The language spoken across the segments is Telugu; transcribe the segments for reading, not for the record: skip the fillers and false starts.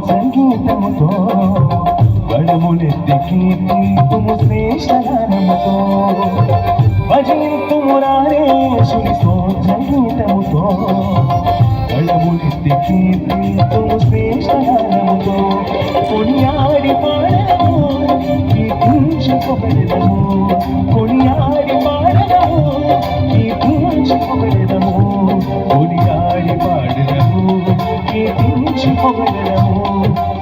సంగీతముతో గడములెత్తి కీర్తింతుము శ్రేష్టగానముతో భజింతుము రారేసునితో సంగీతముతో గడములెత్తి కీర్తింతుము శ్రేష్టగానముతో కొనియాడి పాడము కీర్తించుకోబెడము కొనియాడి పాడము కీర్తించుకోబెడము కొనియాడి పాడము కీర్తించుకోబెడము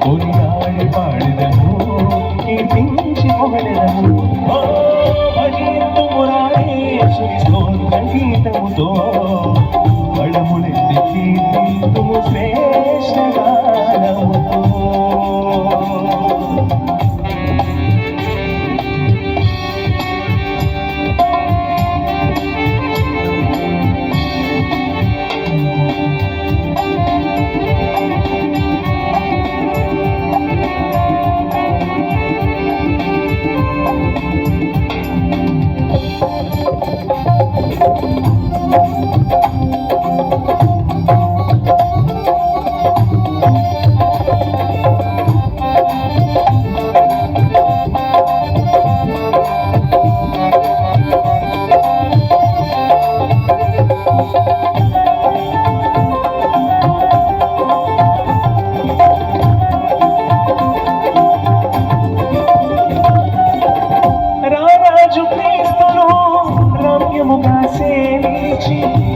కొనియాడి పాడము కీర్తించుకోబెడము భజింతుము రాయేసునితో సంగీతముతో గడములెత్తి కీర్తింతుము శ్రేష్టగానముతో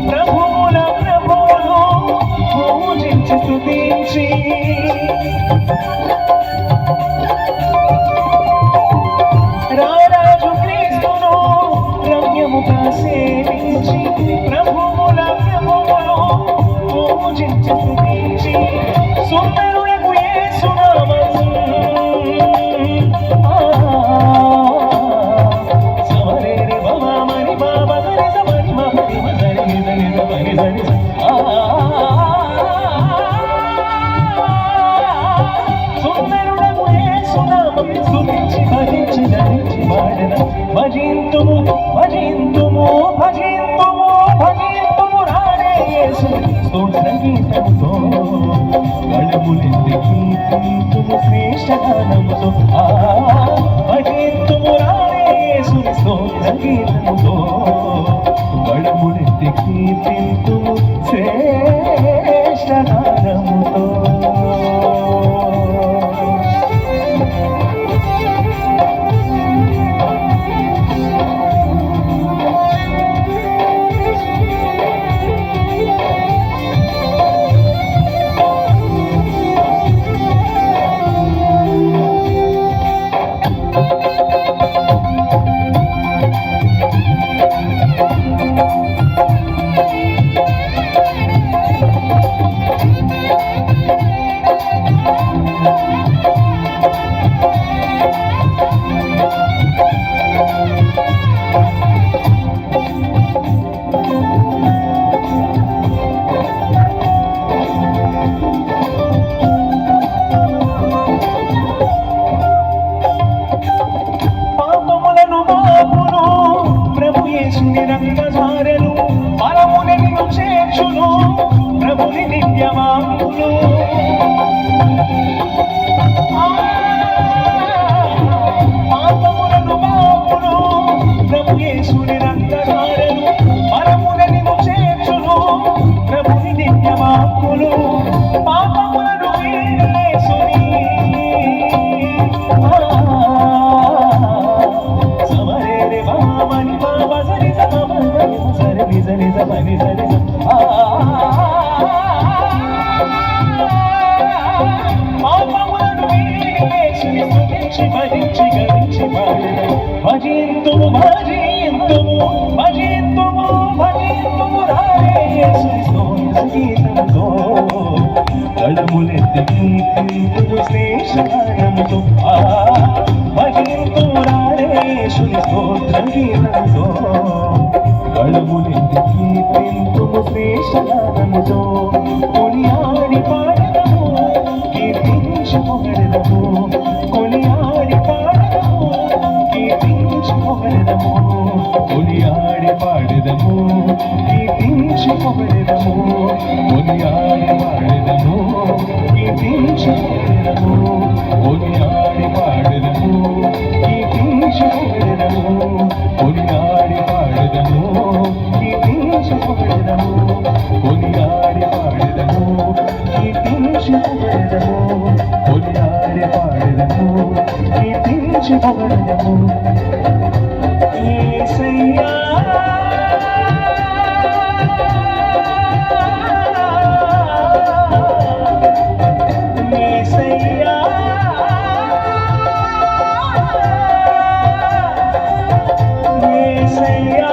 ప్రభువుల ప్రభువును పూజించి స్తుతించి రారాజు క్రీస్తును రమ్యముగా సేవించి ప్రభువుల ప్రభువును పూజించి స్తుతించి సుందరులకు యేసునామము భజింతుము భజింతుము భజింతుము భజింతుము రాడే యేసు సంగీతముతో గడములెత్తి కీర్తింతుము శ్రేష్టగానముతో భజింతుము రాడే యేసు సంగీతముతో గడములెత్తి కీర్తింతుము శ్రేష్టగానముతో నిరంగధారలు బలముని చేర్చును ప్రభుని దివ్యవాక్కులు పాపములను బాపును ప్రభు యేసు నిరంగధారలు బలముని చేర్చును ప్రభుని దివ్యవాక్కులు పాపములను భజింతుము భజింతుము భజింతుము భజింతుము రారే యేసుని స్తోత్ర గీతముతో కళములెత్తి కీర్తింతుము శ్రేష్ఠగానముతో భజింతుము రారే యేసుని స్తోత్ర గీతముతో కళములెత్తి కీర్తింతుము శ్రేష్ఠగానముతో కొనియాడి పాడదము కీర్తించి పొగడదము కొనియాడి పాడదము కీర్తించి పొగడదము కొనియాడి పాడదము కీర్తించి పొగడదము కొనియాడి పాడదము కీర్తించి పొగడదము కొనియాడి పాడదము కీర్తించి పొగడదము కొనియాడి పాడదము కీర్తించి పొగడదము కొనియాడి పాడదము కీర్తించి పొగడదము కొనియాడి పాడదము కీర్తించి పొగడదము యేసయ్యా యేసయ్యా యేసయ్యా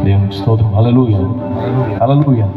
దేవునికి స్తోత్రం. హల్లెలూయా, హల్లెలూయా.